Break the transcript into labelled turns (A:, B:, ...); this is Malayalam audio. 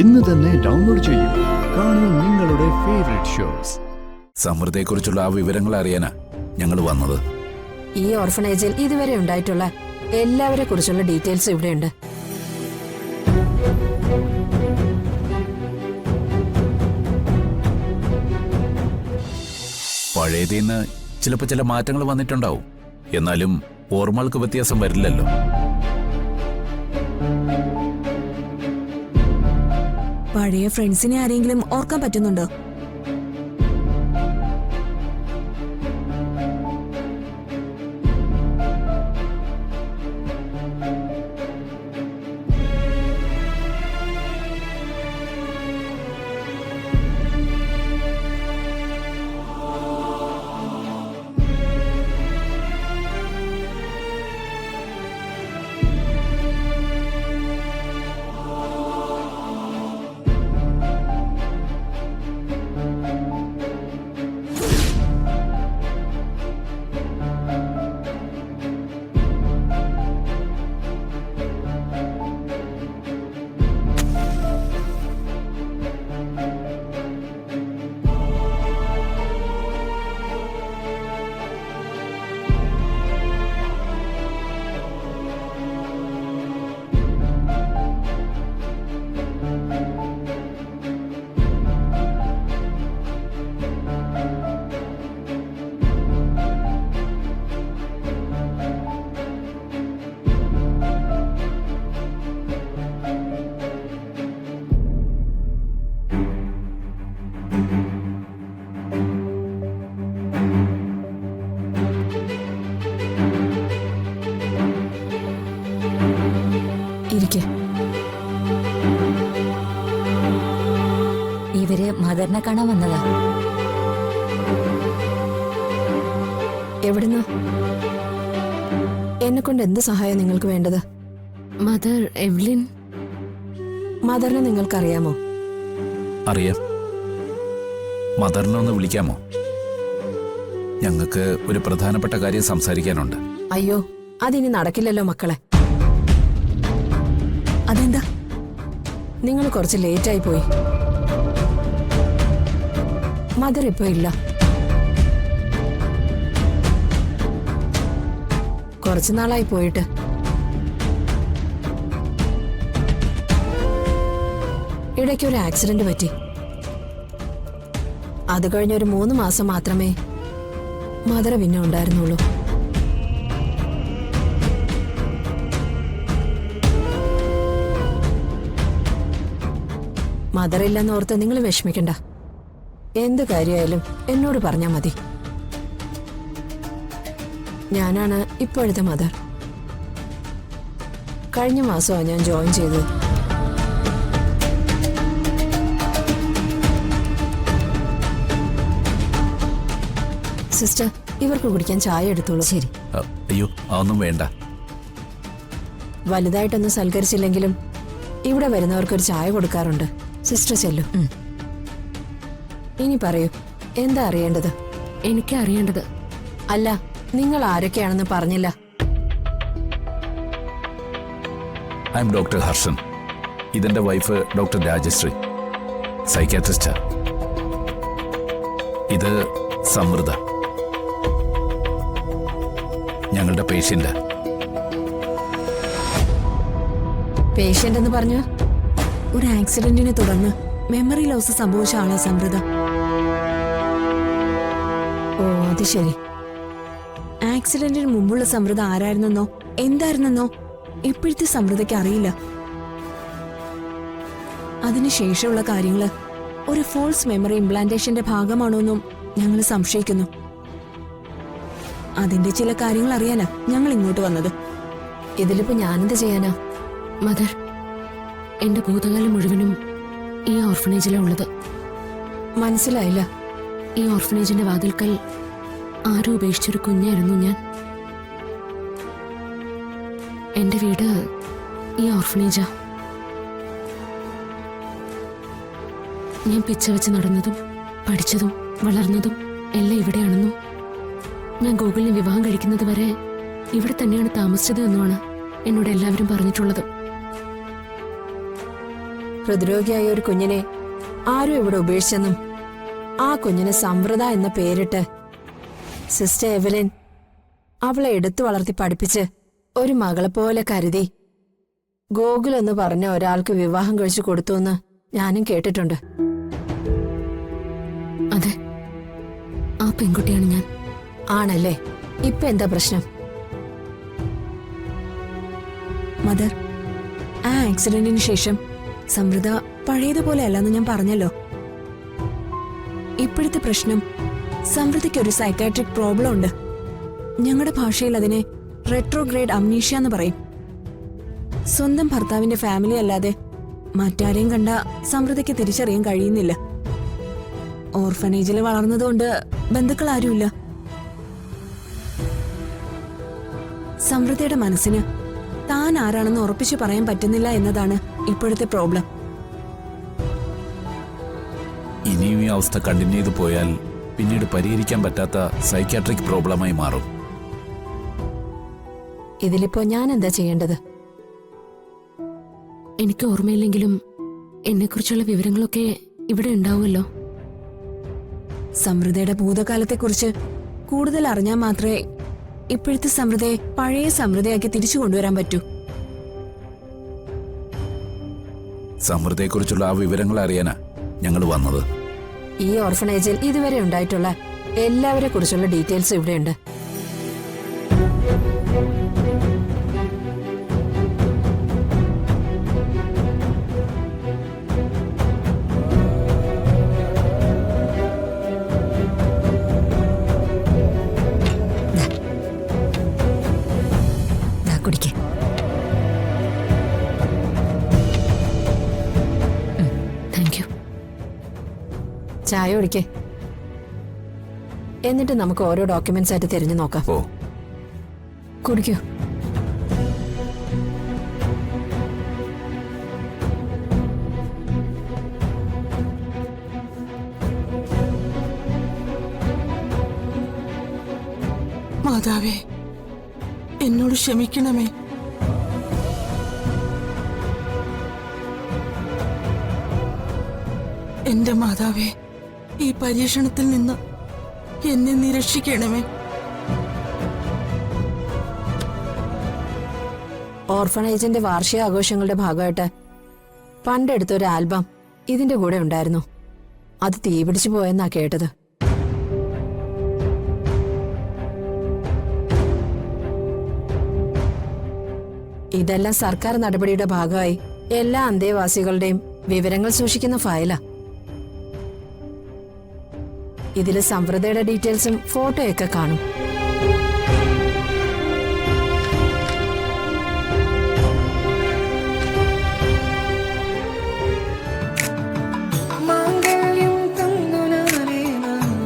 A: ഇന്ന് തന്നെ ഡൗൺലോഡ് ചെയ്യൂ. കാണൂ നിങ്ങളുടെ ഫേവറേറ്റ് ഷോസ്.
B: സമൃദ്ധയെക്കുറിച്ചുള്ള ആ വിവരങ്ങൾ അറിയാനാ ഞങ്ങൾ വന്നത്.
C: ഈ ഓർഫനേജിൽ ഇതുവരെ ഉണ്ടായിട്ടുള്ള എല്ലാവരെ കുറിച്ചുള്ള ഡീറ്റെയിൽസ് ഇവിടെയുണ്ട്.
B: പഴയതിന്ന് ചിലപ്പോൾ ചില മാറ്റങ്ങൾ വന്നിട്ടുണ്ടാവും. എന്നാലും ഓർമ്മകൾക്ക് വ്യത്യാസം വരില്ലല്ലോ.
D: പഴയ ഫ്രണ്ട്സിനെ ആരെങ്കിലും ഓർക്കാൻ പറ്റുന്നുണ്ടോ?
E: ഇവര് മദറിനെ കാണാൻ വന്നതാ.
C: എവിടുന്ന്? എന്നെ കൊണ്ട് എന്ത് സഹായം നിങ്ങൾക്ക് വേണ്ടത്?
E: Mother Evelyn.
C: മദറിനെ നിങ്ങൾക്കറിയാമോ?
B: അറിയാം. മദറിനെ ഒന്ന് വിളിക്കാമോ? ഞങ്ങൾക്ക് ഒരു പ്രധാനപ്പെട്ട കാര്യം സംസാരിക്കാനുണ്ട്.
C: അയ്യോ, അതിനി നടക്കില്ലല്ലോ മക്കളെ.
D: അതെന്താ?
C: നിങ്ങൾ കുറച്ച് ലേറ്റായി പോയി. മദർ ഇപ്പൊ ഇല്ല. കുറച്ചു നാളായി പോയിട്ട്. ഇടയ്ക്ക് ഒരു ആക്സിഡന്റ് പറ്റി. അത് കഴിഞ്ഞൊരു 3 മാസം മാത്രമേ മദർ പിന്നെ ഉണ്ടായിരുന്നുള്ളൂ. മദർ ഇല്ലെന്നോർത്ത് നിങ്ങൾ വിഷമിക്കണ്ട. എന്ത് കാര്യമായാലും എന്നോട് പറഞ്ഞാൽ മതി. ഞാനാണ് ഇപ്പോഴത്തെ മദർ. കഴിഞ്ഞ മാസമാണ് ഞാൻ ജോയിൻ ചെയ്തത്. സിസ്റ്റർ, ഇവർക്ക് കുടിക്കാൻ ചായ എടുത്തോളൂ.
E: ശരി.
B: അയ്യോ, അതൊന്നും വേണ്ട.
C: വലുതായിട്ടൊന്നും സൽക്കരിച്ചില്ലെങ്കിലും ഇവിടെ വരുന്നവർക്കൊരു ചായ കൊടുക്കാറുണ്ട്. സിസ്റ്റർ ചെല്ലു. ഇനി പറയൂ, എന്താ അറിയേണ്ടത്?
E: എനിക്ക് അറിയേണ്ടത്.
C: അല്ല, നിങ്ങൾ ആരൊക്കെയാണെന്ന് പറഞ്ഞില്ല.
B: I M doctor Harshan. ഇതെന്റെ വൈഫ് ഡോക്ടർ രാജശ്രീ, സൈക്യാട്രിസ്റ്റാ. ഇത് സമൃദ്ധ, ഞങ്ങളുടെ പേഷ്യന്റ്.
C: പേഷ്യന്റ് എന്ന് പറഞ്ഞു?
D: ഒരു ആക്സിഡന്റിനെ തുടർന്ന് മെമ്മറി ലോസ് സംഭവിച്ച ആളാ സമൃദ്ധ.
C: ഓ, അത് ശരി.
D: ആക്സിഡന്റിന് മുമ്പുള്ള സമൃദ്ധ ആരായിരുന്നെന്നോ എന്തായിരുന്നെന്നോ ഇപ്പോഴത്തെ സമൃദ്ധയ്ക്ക് അറിയില്ല. അതിനുശേഷമുള്ള കാര്യങ്ങള് ഒരു ഫോൾസ് മെമ്മറി ഇംപ്ലാന്റേഷന്റെ ഭാഗമാണോന്നും ഞങ്ങൾ സംശയിക്കുന്നു. അതിന്റെ ചില കാര്യങ്ങൾ അറിയാനാ ഞങ്ങൾ ഇങ്ങോട്ട് വന്നത്.
C: ഇതിലിപ്പോ ഞാനെന്ത് ചെയ്യാനാ?
E: മദർ, എന്റെ ഭൂതകാലം മുഴുവനും ഈ ഓർഫനേജിലാണ് ഉള്ളത്.
C: മനസ്സിലായില്ല.
E: ഈ ഓർഫനേജിന്റെ വാതിൽക്കൽ ആരോ ഉപേക്ഷിച്ചൊരു കുഞ്ഞായിരുന്നു ഞാൻ. എന്റെ വീട് ഈ ഓർഫനേജാ. ഞാൻ പിച്ച വെച്ച് നടന്നതും പഠിച്ചതും വളർന്നതും എല്ലാം ഇവിടെയാണെന്നും ഞാൻ ഗോകുലിനെ വിവാഹം കഴിക്കുന്നത് വരെ ഇവിടെ തന്നെയാണ് താമസിച്ചത് എന്നുമാണ് എന്നോട് എല്ലാവരും പറഞ്ഞിട്ടുള്ളത്.
C: ഹൃദ്രോഗിയായ ഒരു കുഞ്ഞിനെ ആരും ഇവിടെ ഉപേക്ഷിച്ചെന്നും ആ കുഞ്ഞിന് സമൃദ്ധ എന്ന പേരിട്ട് സിസ്റ്റർ എവലിൻ അവളെ എടുത്തു വളർത്തി പഠിപ്പിച്ച് ഒരു മകളെ പോലെ കരുതി ഗോകുൽ എന്ന് പറഞ്ഞ ഒരാൾക്ക് വിവാഹം കഴിച്ചു കൊടുത്തു എന്ന് ഞാനും കേട്ടിട്ടുണ്ട്.
E: അതെ, ആ പെൺകുട്ടിയാണ് ഞാൻ.
C: ആണല്ലേ? ഇപ്പൊ എന്താ പ്രശ്നം?
D: മദർ, ആ ആക്സിഡന്റിന് ശേഷം സമൃദ്ധ പഴയതുപോലെ അല്ലെന്ന് ഞാൻ പറഞ്ഞല്ലോ. ഇപ്പോഴത്തെ പ്രശ്നം സമൃദ്ധിക്ക് ഒരു സൈക്കാട്രിക് പ്രോബ്ലം ഉണ്ട്. ഞങ്ങളുടെ ഭാഷയിൽ അതിനെ റെട്രോഗ്രേഡ് അംനീഷ്യ എന്ന് പറയും. സ്വന്തം ഭർത്താവിന്റെ ഫാമിലി അല്ലാതെ മറ്റാരെയും കണ്ട സമൃദ്ധിക്ക് തിരിച്ചറിയാൻ കഴിയുന്നില്ല. ഓർഫനേജിൽ വളർന്നതുകൊണ്ട് ബന്ധുക്കൾ ആരുമില്ല. സമൃദ്ധിയുടെ മനസ്സിന് താൻ ആരാണെന്ന് ഉറപ്പിച്ചു പറയാൻ പറ്റുന്നില്ല എന്നതാണ് ഇപ്പോഴത്തെ പ്രോബ്ലം.
B: ഇനിയും ഈ അവസ്ഥ കണ്ടിന്യൂ ചെയ്തു പോയാൽ പിന്നീട് പരിഹരിക്കാൻ പറ്റാത്ത സൈക്യാട്രിക് പ്രോബ്ലമായി മാറും.
C: ഇതിലിപ്പോ ഞാൻ എന്താ ചെയ്യേണ്ടത്?
E: എനിക്ക് ഓർമ്മയില്ലെങ്കിലും എന്നെക്കുറിച്ചുള്ള വിവരങ്ങളൊക്കെ ഇവിടെ ഉണ്ടാവുമല്ലോ.
D: സമൃദ്ധയുടെ ഭൂതകാലത്തെക്കുറിച്ച് കൂടുതൽ അറിഞ്ഞാൽ മാത്രമേ ഇപ്പോഴത്തെ സമൃദ്ധയെ പഴയ സമൃദ്ധയാക്കി തിരിച്ചു കൊണ്ടുവരാൻ പറ്റൂ.
B: സമൃദ്ധയെക്കുറിച്ചുള്ള ആ വിവരങ്ങൾ അറിയാനാ ഞങ്ങൾ വന്നത്.
C: ഈ ഓർഫനേജിൽ ഇതുവരെ ഉണ്ടായിട്ടുള്ള എല്ലാവരെ കുറിച്ചുള്ള ഡീറ്റെയിൽസ് ഇവിടെയുണ്ട്. കുടിക്കേ.
E: Thank you.
C: ചായ കുടിക്കേ. എന്നിട്ട് നമുക്ക് ഓരോ ഡോക്യുമെന്റ്സ് ആയിട്ട് തിരഞ്ഞു നോക്കാം.
B: ഓ,
C: കുടിക്കൂ.
F: മാതാവേ, എന്നോട് ക്ഷമിക്കണമേ. എന്റെ മാതാവേ, ഈ പരീക്ഷണത്തിൽ നിന്ന് എന്നെ നിരക്ഷിക്കണമേ.
C: ഓർഫനേജിന്റെ വാർഷികാഘോഷങ്ങളുടെ ഭാഗമായിട്ട് പണ്ടെടുത്തൊരു ആൽബം ഇതിന്റെ കൂടെ ഉണ്ടായിരുന്നു. അത് തീപിടിച്ചു പോയെന്നാ കേട്ടത്. ഇതെല്ലാം സർക്കാർ നടപടിയുടെ ഭാഗമായി എല്ലാ അന്തേവാസികളുടെയും വിവരങ്ങൾ സൂക്ഷിക്കുന്ന ഫയലാ. ഇതില് സമൃദ്ധയുടെ ഡീറ്റെയിൽസും ഫോട്ടോയൊക്കെ കാണും.